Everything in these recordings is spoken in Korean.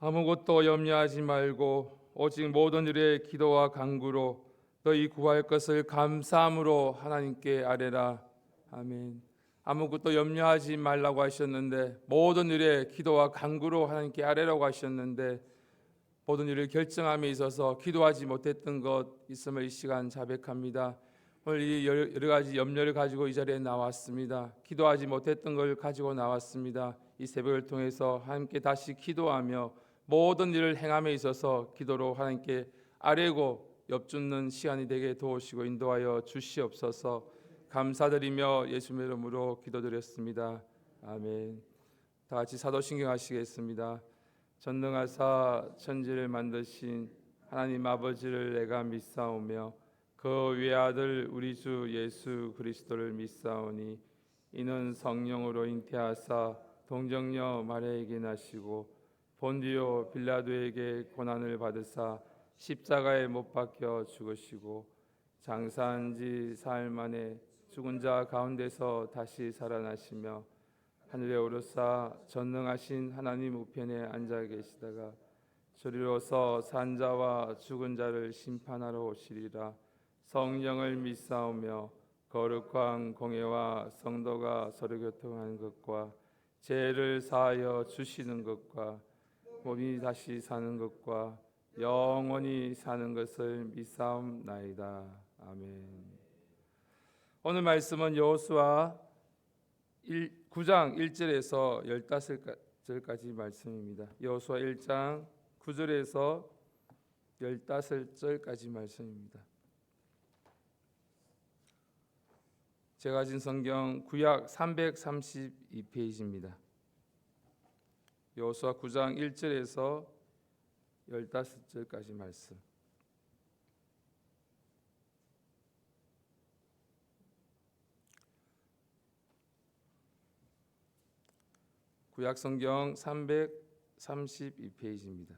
아무것도 염려하지 말고 오직 모든 일에 기도와 간구로 너희 구할 것을 감사함으로 하나님께 아뢰라. 아멘. 아무것도 염려하지 말라고 하셨는데 모든 일에 기도와 간구로 하나님께 아뢰라고 하셨는데 모든 일을 결정함에 있어서 기도하지 못했던 것 있음을 이 시간 자백합니다. 오늘 이 여러 가지 염려를 가지고 이 자리에 나왔습니다. 기도하지 못했던 걸 가지고 나왔습니다. 이 새벽을 통해서 하나님께 다시 기도하며 모든 일을 행함에 있어서 기도로 하나님께 아뢰고 엽줍는 시간이 되게 도우시고 인도하여 주시옵소서. 감사드리며 예수님의 이름으로 기도드렸습니다. 아멘. 다 같이 사도신경 하시겠습니다. 전능하사 천지를 만드신 하나님 아버지를 내가 믿사오며 그 외아들 우리 주 예수 그리스도를 믿사오니 이는 성령으로 잉태하사 동정녀 마리아에게 나시고 본디오 빌라도에게 고난을 받으사 십자가에 못 박혀 죽으시고 장사한 지 사흘 만에 죽은 자 가운데서 다시 살아나시며 하늘에 오르사 전능하신 하나님 우편에 앉아 계시다가 저리로서 산 자와 죽은 자를 심판하러 오시리라. 성령을 믿사오며 거룩한 공예와 성도가 서로 교통하는 것과 죄를 사하여 주시는 것과 몸이 다시 사는 것과 영원히 사는 것을 믿사옵나이다. 아멘. 오늘 말씀은 여호수아 9장 1절에서 15절까지 말씀입니다. 여호수아 1장 9절에서 15절까지 말씀입니다. 제가 가진 성경 구약 332페이지입니다. 여호수아 9장 1절에서 15절까지 말씀. 구약 성경 332페이지입니다.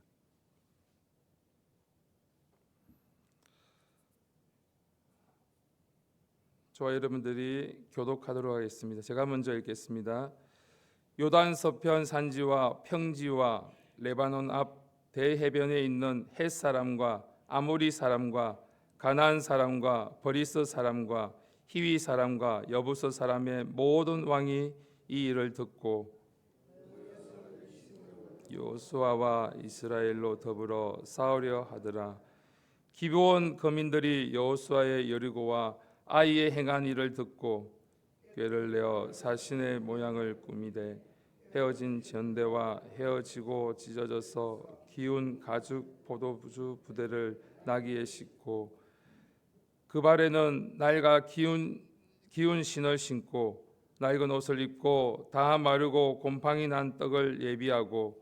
저와 여러분들이 교독하도록 하겠습니다. 제가 먼저 읽겠습니다. 요단 서편 산지와 평지와 레바논 앞 대해변에 있는 헷 사람과 아모리 사람과 가나안 사람과 버리스 사람과 히위 사람과 여부스 사람의 모든 왕이 이 일을 듣고 여호수아와 이스라엘로 더불어 싸우려 하더라. 기브온 거민들이 여호수아의 여리고와 아이에 행한 일을 듣고 꾀를 내어 자신의 모양을 꾸미되 헤어진 전대와 헤어지고 찢어져서 기운 가죽 포도주 부대를 나귀에 싣고 그 발에는 낡아 기운 신을 신고 낡은 옷을 입고 다 마르고 곰팡이 난 떡을 예비하고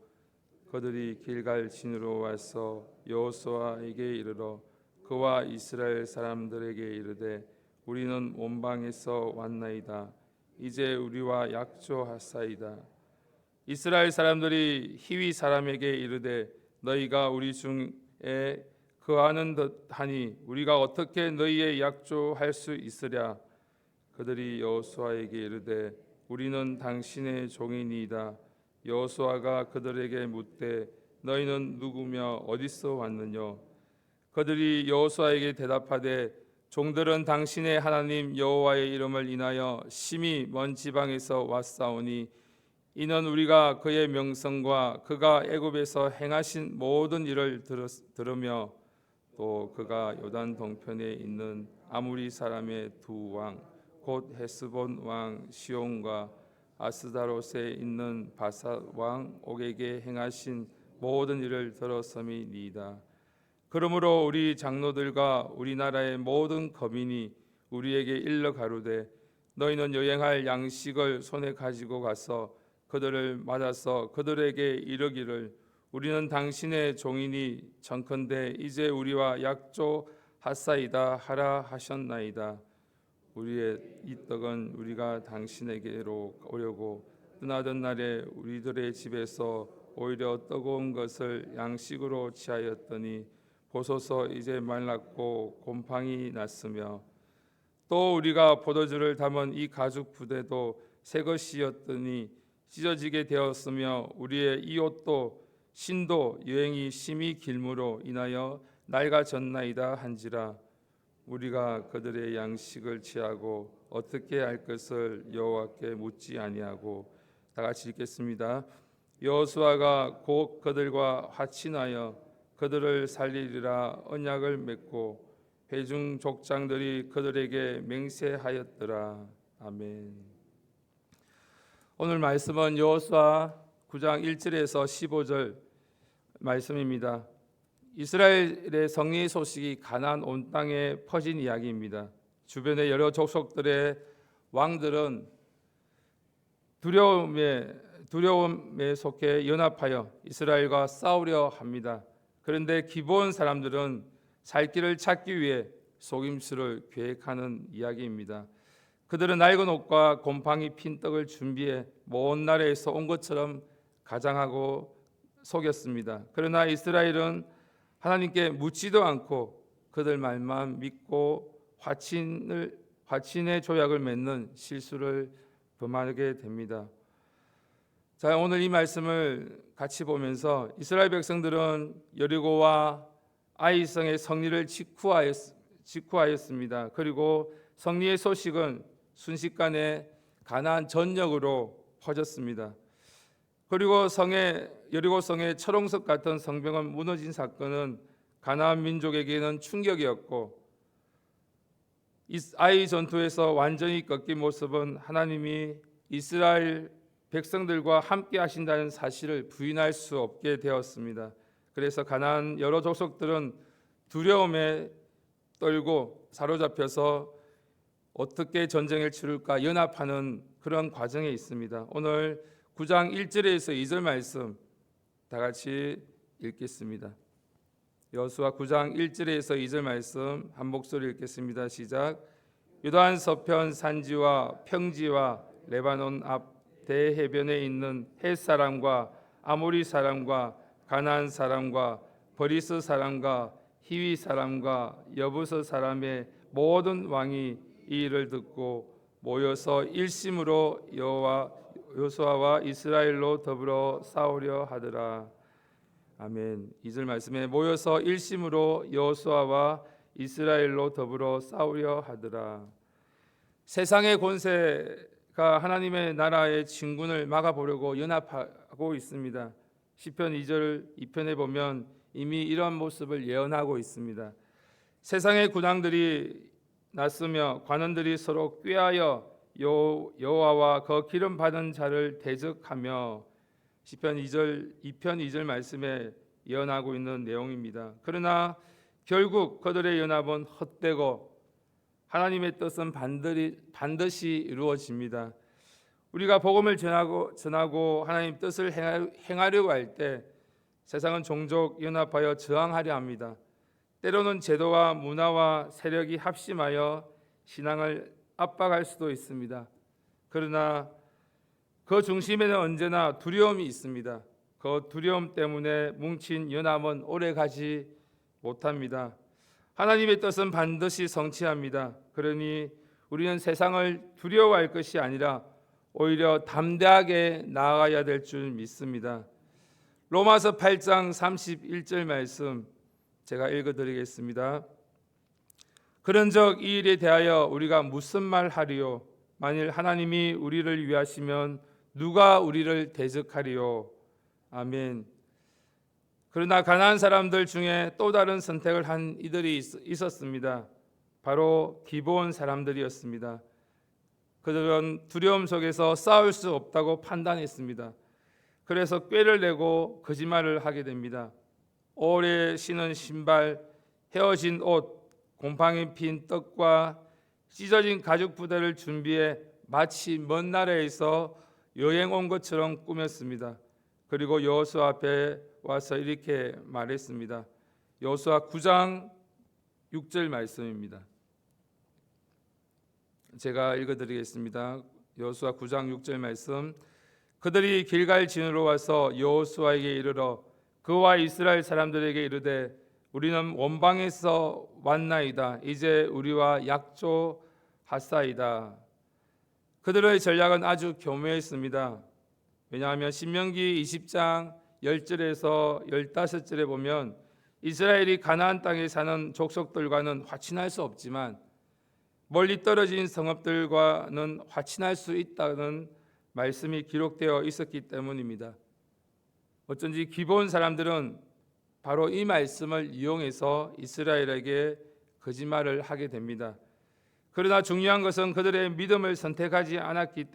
그들이 길갈 진으로 와서 여호수아에게 이르러 그와 이스라엘 사람들에게 이르되 우리는 원방에서 왔나이다. 이제 우리와 약조하사이다. 이스라엘 사람들이 히위 사람에게 이르되 너희가 우리 중에 거하는 듯하니 우리가 어떻게 너희의 약조할 수 있으랴. 그들이 여호수아에게 이르되 우리는 당신의 종이니이다. 여호수아가 그들에게 묻되 너희는 누구며 어디서 왔느냐. 그들이 여호수아에게 대답하되 종들은 당신의 하나님 여호와의 이름을 인하여 심히 먼 지방에서 왔사오니 이는 우리가 그의 명성과 그가 애굽에서 행하신 모든 일을 들으며 또 그가 요단 동편에 있는 아무리 사람의 두 왕 곧 헤스본 왕 시온과 아스다롯에 있는 바사 왕 옥에게 행하신 모든 일을 들었음이니이다. 그러므로 우리 장로들과 우리나라의 모든 거민이 우리에게 일러 가로되 너희는 여행할 양식을 손에 가지고 가서 그들을 맞아서 그들에게 이르기를 우리는 당신의 종이니 청컨대 이제 우리와 약조하사이다 하라 하셨나이다. 우리의 이 떡은 우리가 당신에게로 오려고 떠나던 날에 우리들의 집에서 오히려 뜨거운 것을 양식으로 취하였더니 보소서 이제 말랐고 곰팡이 났으며 또 우리가 포도주를 담은 이 가죽 부대도 새 것이었더니 찢어지게 되었으며 우리의 이 옷도 신도 여행이 심히 길므로 인하여 낡아졌나이다 한지라. 우리가 그들의 양식을 취하고 어떻게 할 것을 여호와께 묻지 아니하고. 다 같이 읽겠습니다. 여호수아가 곧 그들과 화친하여 그들을 살리리라 언약을 맺고 회중 족장들이 그들에게 맹세하였더라. 아멘. 오늘 말씀은 여호수아 9장 1절에서 15절 말씀입니다. 이스라엘의 승리 소식이 가나안 온 땅에 퍼진 이야기입니다. 주변의 여러 족속들의 왕들은 두려움에 속해 연합하여 이스라엘과 싸우려 합니다. 그런데 기브온 사람들은 살 길을 찾기 위해 속임수를 계획하는 이야기입니다. 그들은 낡은 옷과 곰팡이 핀 떡을 준비해 먼 나라에서 온 것처럼 가장하고 속였습니다. 그러나 이스라엘은 하나님께 묻지도 않고 그들 말만 믿고 화친의 조약을 맺는 실수를 범하게 됩니다. 자, 오늘 이 말씀을 같이 보면서 이스라엘 백성들은 여리고와 아이성의 승리를 직후하였습니다. 그리고 승리의 소식은 순식간에 가나안 전역으로 퍼졌습니다. 그리고 여리고 성의 철옹석 같은 성벽은 무너진 사건은 가나안 민족에게는 충격이었고, 아이 전투에서 완전히 꺾인 모습은 하나님이 이스라엘 백성들과 함께 하신다는 사실을 부인할 수 없게 되었습니다. 그래서 가나안 여러 족속들은 두려움에 떨고 사로잡혀서 어떻게 전쟁을 치룰까 연합하는 그런 과정에 있습니다. 오늘 9장 1절에서 2절 말씀 다 같이 읽겠습니다. 여호수아 9장 1절에서 2절 말씀 한 목소리 읽겠습니다. 시작. 요단 서편 산지와 평지와 레바논 앞 대해변에 있는 헷 사람과 아모리 사람과 가나안 사람과 버리스 사람과 히위 사람과 여부스 사람의 모든 왕이 이 일을 듣고 모여서 일심으로 여호수아와 이스라엘로 더불어 싸우려 하더라. 아멘. 2절 말씀에 모여서 일심으로 여호수아와 이스라엘로 더불어 싸우려 하더라. 세상의 권세가 하나님의 나라의 진군을 막아보려고 연합하고 있습니다. 시편 2절 2편에 보면 이미 이런 모습을 예언하고 있습니다. 세상의 군왕들이 났으며 관원들이 서로 꾀하여 여호와와 그 기름 받은 자를 대적하며 시편 2편 2절 말씀에 예언하고 있는 내용입니다. 그러나 결국 그들의 연합은 헛되고 하나님의 뜻은 반드시 이루어집니다. 우리가 복음을 전하고 하나님 뜻을 행하려고 할 때 세상은 종족 연합하여 저항하려 합니다. 때로는 제도와 문화와 세력이 합심하여 신앙을 압박할 수도 있습니다. 그러나 그 중심에는 언제나 두려움이 있습니다. 그 두려움 때문에 뭉친 연합은 오래가지 못합니다. 하나님의 뜻은 반드시 성취합니다. 그러니 우리는 세상을 두려워할 것이 아니라 오히려 담대하게 나아가야 될 줄 믿습니다. 로마서 8장 31절 말씀 제가 읽어드리겠습니다. 그런즉 이 일에 대하여 우리가 무슨 말 하리요? 만일 하나님이 우리를 위하시면 누가 우리를 대적하리요? 아멘. 그러나 가나안 사람들 중에 또 다른 선택을 한 이들이 있었습니다. 바로 기브온 사람들이었습니다. 그들은 두려움 속에서 싸울 수 없다고 판단했습니다. 그래서 꾀를 내고 거짓말을 하게 됩니다. 오래 신은 신발, 헤어진 옷, 곰팡이 핀 떡과 찢어진 가죽 부대를 준비해 마치 먼 나라에서 여행 온 것처럼 꾸몄습니다. 그리고 여호수아 앞에 와서 이렇게 말했습니다. 여호수아 9장 6절 말씀입니다. 제가 읽어드리겠습니다. 여호수아 9장 6절 말씀. 그들이 길갈 진으로 와서 여호수아에게 이르러 그와 이스라엘 사람들에게 이르되 우리는 원방에서 왔나이다. 이제 우리와 약조하사이다. 그들의 전략은 아주 교묘했습니다. 왜냐하면 신명기 20장 10절에서 15절에 보면 이스라엘이 가나안 땅에 사는 족속들과는 화친할 수 없지만 멀리 떨어진 성읍들과는 화친할 수 있다는 말씀이 기록되어 있었기 때문입니다. 어쩐지 기브온 사람들은 바로 이 말씀을 이용해서 이스라엘에게 거짓말을 하게 됩니다. 그러나 중요한 것은 그들의 믿음을 선택하지 않았기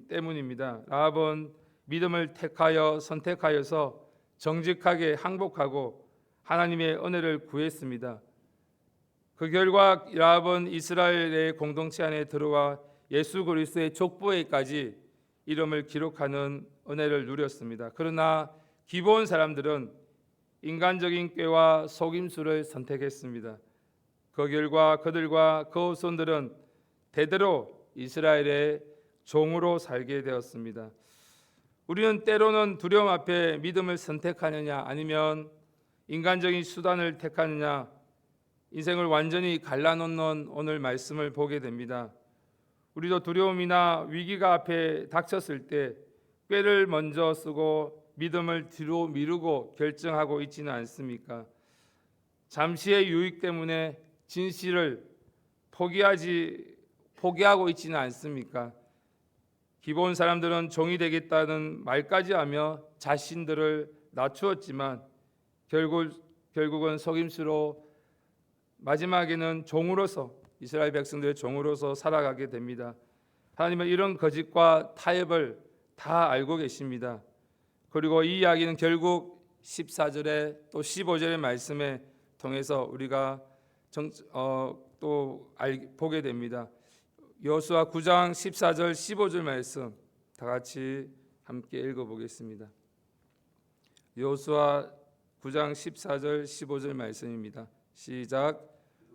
때문입니다. 라합은 믿음을 택하여 선택하여서 정직하게 항복하고 하나님의 은혜를 구했습니다. 그 결과 라합은 이스라엘의 공동체 안에 들어와 예수 그리스도의 족보에까지 이름을 기록하는 은혜를 누렸습니다. 그러나 기브온 사람들은 인간적인 꾀와 속임수를 선택했습니다. 그 결과 그들과 그 후손들은 대대로 이스라엘의 종으로 살게 되었습니다. 우리는 때로는 두려움 앞에 믿음을 선택하느냐 아니면 인간적인 수단을 택하느냐 인생을 완전히 갈라놓는 오늘 말씀을 보게 됩니다. 우리도 두려움이나 위기가 앞에 닥쳤을 때 꾀를 먼저 쓰고 믿음을 뒤로 미루고 결정하고 있지는 않습니까? 잠시의 유익 때문에 진실을 포기하고 있지는 않습니까? 기브온 사람들은 종이 되겠다는 말까지 하며 자신들을 낮추었지만 결국은 속임수로 마지막에는 종으로서 이스라엘 백성들의 종으로서 살아가게 됩니다. 하나님은 이런 거짓과 타협을 다 알고 계십니다. 그리고 이 이야기는 결국 14절에 또 15절의 말씀에 통해서 우리가 보게 됩니다. 여호수아 9장 14절 15절 말씀 다 같이 함께 읽어보겠습니다. 여호수아 9장 14절 15절 말씀입니다. 시작.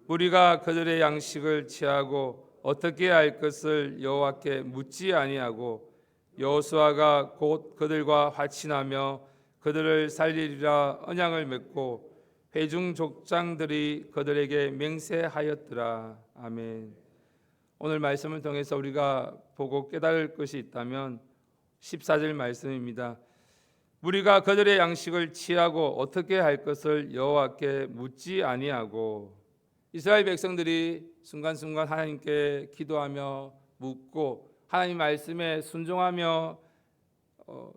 우리가 그들의 양식을 취하고 어떻게 할 것을 여호와께 묻지 아니하고 여호수아가 곧 그들과 화친하며 그들을 살리리라 언약을 맺고 회중 족장들이 그들에게 맹세하였더라. 아멘. 오늘 말씀을 통해서 우리가 보고 깨달을 것이 있다면 14절 말씀입니다. 우리가 그들의 양식을 취하고 어떻게 할 것을 여호와께 묻지 아니하고 이스라엘 백성들이 순간순간 하나님께 기도하며 묻고 하나님 말씀에 순종하며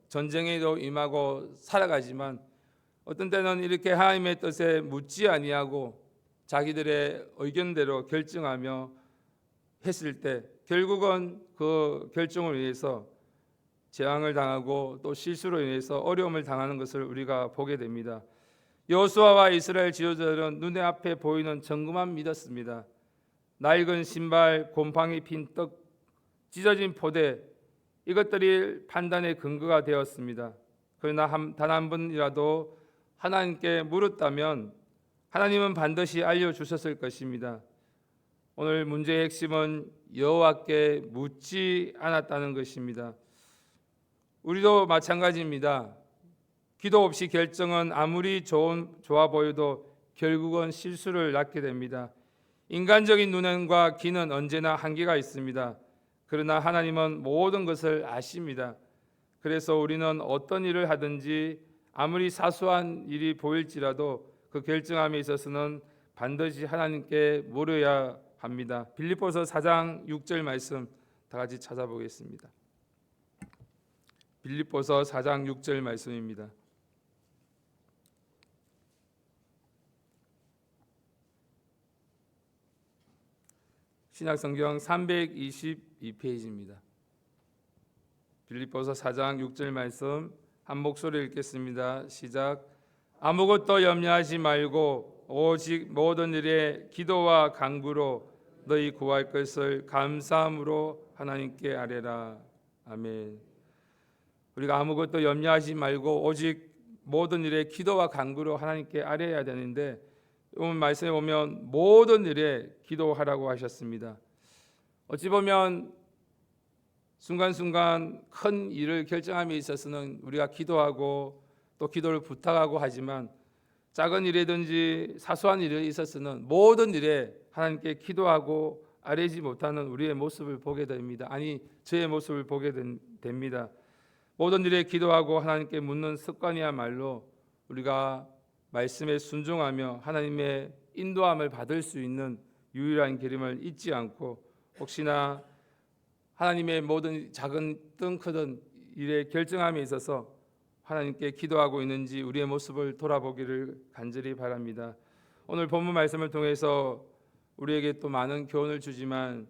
전쟁에도 임하고 살아가지만 어떤 때는 이렇게 하나님의 뜻에 묻지 아니하고 자기들의 의견대로 결정하며 했을 때 결국은 그 결정을 위해서 재앙을 당하고 또 실수로 인해서 어려움을 당하는 것을 우리가 보게 됩니다. 여호수아와 이스라엘 지도자들은 눈에 앞에 보이는 정금만 믿었습니다. 낡은 신발, 곰팡이 핀 떡, 찢어진 포대 이것들이 판단의 근거가 되었습니다. 그러나 단 한 번이라도 하나님께 물었다면 하나님은 반드시 알려주셨을 것입니다. 오늘 문제의 핵심은 여호와께 묻지 않았다는 것입니다. 우리도 마찬가지입니다. 기도 없이 결정은 아무리 좋아 보여도 결국은 실수를 낳게 됩니다. 인간적인 눈과 귀는 언제나 한계가 있습니다. 그러나 하나님은 모든 것을 아십니다. 그래서 우리는 어떤 일을 하든지 아무리 사소한 일이 보일지라도 그 결정함에 있어서는 반드시 하나님께 물어야 합니다. 빌립보서 4장 6절 말씀 다 같이 찾아보겠습니다. 빌립보서 4장 6절 말씀입니다. 신약성경 322페이지입니다. 빌립보서 4장 6절 말씀 한 목소리 읽겠습니다. 시작. 아무것도 염려하지 말고 오직 모든 일에 기도와 간구로 너희 구할 것을 감사함으로 하나님께 아뢰라. 아멘. 우리가 아무것도 염려하지 말고 오직 모든 일에 기도와 간구로 하나님께 아뢰야 되는데 오늘 말씀에 보면 모든 일에 기도하라고 하셨습니다. 어찌 보면 순간순간 큰 일을 결정함에 있어서는 우리가 기도하고 또 기도를 부탁하고 하지만 작은 일이든지 사소한 일에 있어서는 모든 일에 하나님께 기도하고 아뢰지 못하는 우리의 모습을 보게 됩니다. 아니 저의 모습을 보게 됩니다. 모든 일에 기도하고 하나님께 묻는 습관이야말로 우리가 말씀에 순종하며 하나님의 인도함을 받을 수 있는 유일한 길임을 잊지 않고, 혹시나 하나님의 모든 작은 크든 일에 결정함에 있어서 하나님께 기도하고 있는지 우리의 모습을 돌아보기를 간절히 바랍니다. 오늘 본문 말씀을 통해서 우리에게 또 많은 교훈을 주지만,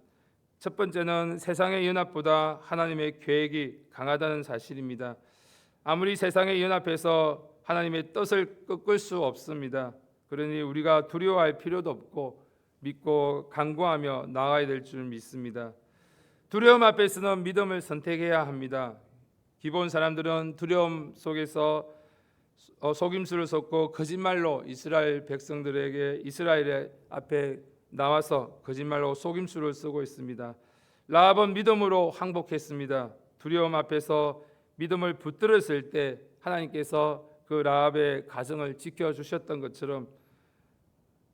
첫 번째는 세상의 연합보다 하나님의 계획이 강하다는 사실입니다. 아무리 세상의 연합해서 하나님의 뜻을 꺾을 수 없습니다. 그러니 우리가 두려워할 필요도 없고 믿고 간구하며 나아가야 될 줄 믿습니다. 두려움 앞에서는 믿음을 선택해야 합니다. 기본 사람들은 두려움 속에서 속임수를 쏟고 거짓말로 이스라엘 백성들에게 이스라엘의 앞에 나와서 거짓말로 속임수를 쓰고 있습니다. 라합은 믿음으로 항복했습니다. 두려움 앞에서 믿음을 붙들었을 때 하나님께서 그 라합의 가정을 지켜주셨던 것처럼,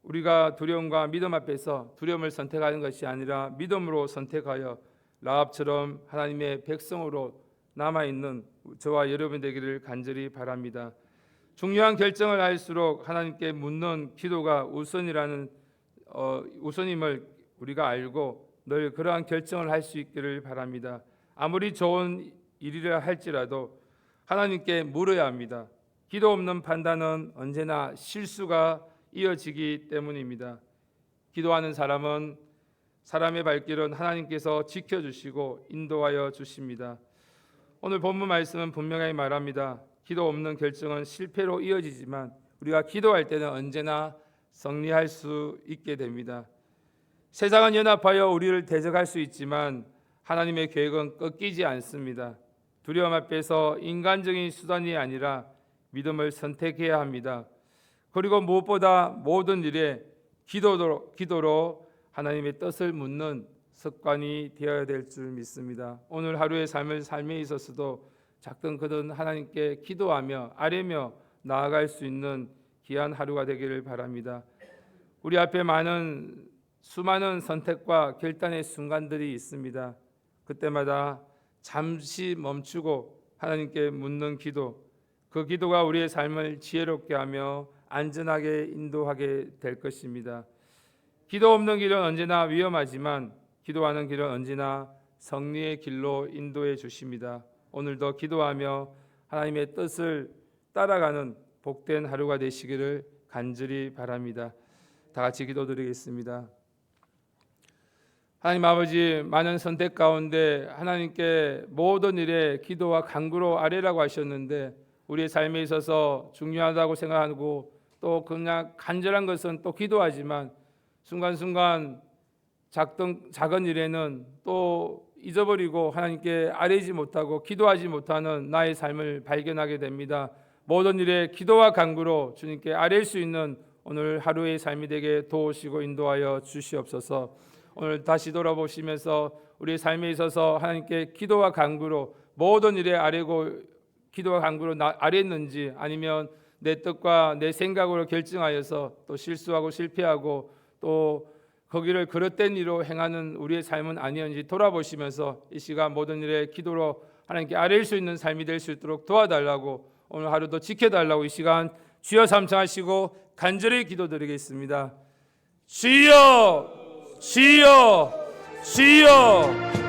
우리가 두려움과 믿음 앞에서 두려움을 선택하는 것이 아니라 믿음으로 선택하여 라합처럼 하나님의 백성으로 남아있는 저와 여러분 되기를 간절히 바랍니다. 중요한 결정을 할수록 하나님께 묻는 기도가 우선임을 우리가 알고 늘 그러한 결정을 할 수 있기를 바랍니다. 아무리 좋은 일이라 할지라도 하나님께 물어야 합니다. 기도 없는 판단은 언제나 실수가 이어지기 때문입니다. 기도하는 사람은 사람의 발길은 하나님께서 지켜주시고 인도하여 주십니다. 오늘 본문 말씀은 분명히 말합니다. 기도 없는 결정은 실패로 이어지지만 우리가 기도할 때는 언제나 승리할 수 있게 됩니다. 세상은 연합하여 우리를 대적할 수 있지만 하나님의 계획은 꺾이지 않습니다. 두려움 앞에서 인간적인 수단이 아니라 믿음을 선택해야 합니다. 그리고 무엇보다 모든 일에 기도로 하나님의 뜻을 묻는 습관이 되어야 될 줄 믿습니다. 오늘 하루의 삶에 있어서도 작든 크든 하나님께 기도하며 아뢰며 나아갈 수 있는 귀한 하루가 되기를 바랍니다. 우리 앞에 수많은 선택과 결단의 순간들이 있습니다. 그때마다 잠시 멈추고 하나님께 묻는 기도, 그 기도가 우리의 삶을 지혜롭게 하며 안전하게 인도하게 될 것입니다. 기도 없는 길은 언제나 위험하지만 기도하는 길은 언제나 승리의 길로 인도해 주십니다. 오늘도 기도하며 하나님의 뜻을 따라가는 복된 하루가 되시기를 간절히 바랍니다. 다 같이 기도드리겠습니다. 하나님 아버지, 많은 선택 가운데 하나님께 모든 일에 기도와 간구로 아뢰라고 하셨는데, 우리의 삶에 있어서 중요하다고 생각하고 또 그냥 간절한 것은 또 기도하지만 순간순간 작은 일에는 또 잊어버리고 하나님께 아뢰지 못하고 기도하지 못하는 나의 삶을 발견하게 됩니다. 모든 일에 기도와 간구로 주님께 아뢰일 수 있는 오늘 하루의 삶이 되게 도우시고 인도하여 주시옵소서. 오늘 다시 돌아보시면서 우리의 삶에 있어서 하나님께 기도와 간구로 모든 일에 아뢰고 기도와 간구로 아뢰는지, 아니면 내 뜻과 내 생각으로 결정하여서 또 실수하고 실패하고 또 거기를 그릇된 일로 행하는 우리의 삶은 아니었는지 돌아보시면서 이 시간 모든 일에 기도로 하나님께 아뢰일 수 있는 삶이 될 수 있도록 도와달라고, 오늘 하루도 지켜달라고 이 시간 주여 삼창하시고 간절히 기도드리겠습니다. 주여, 주여, 주여.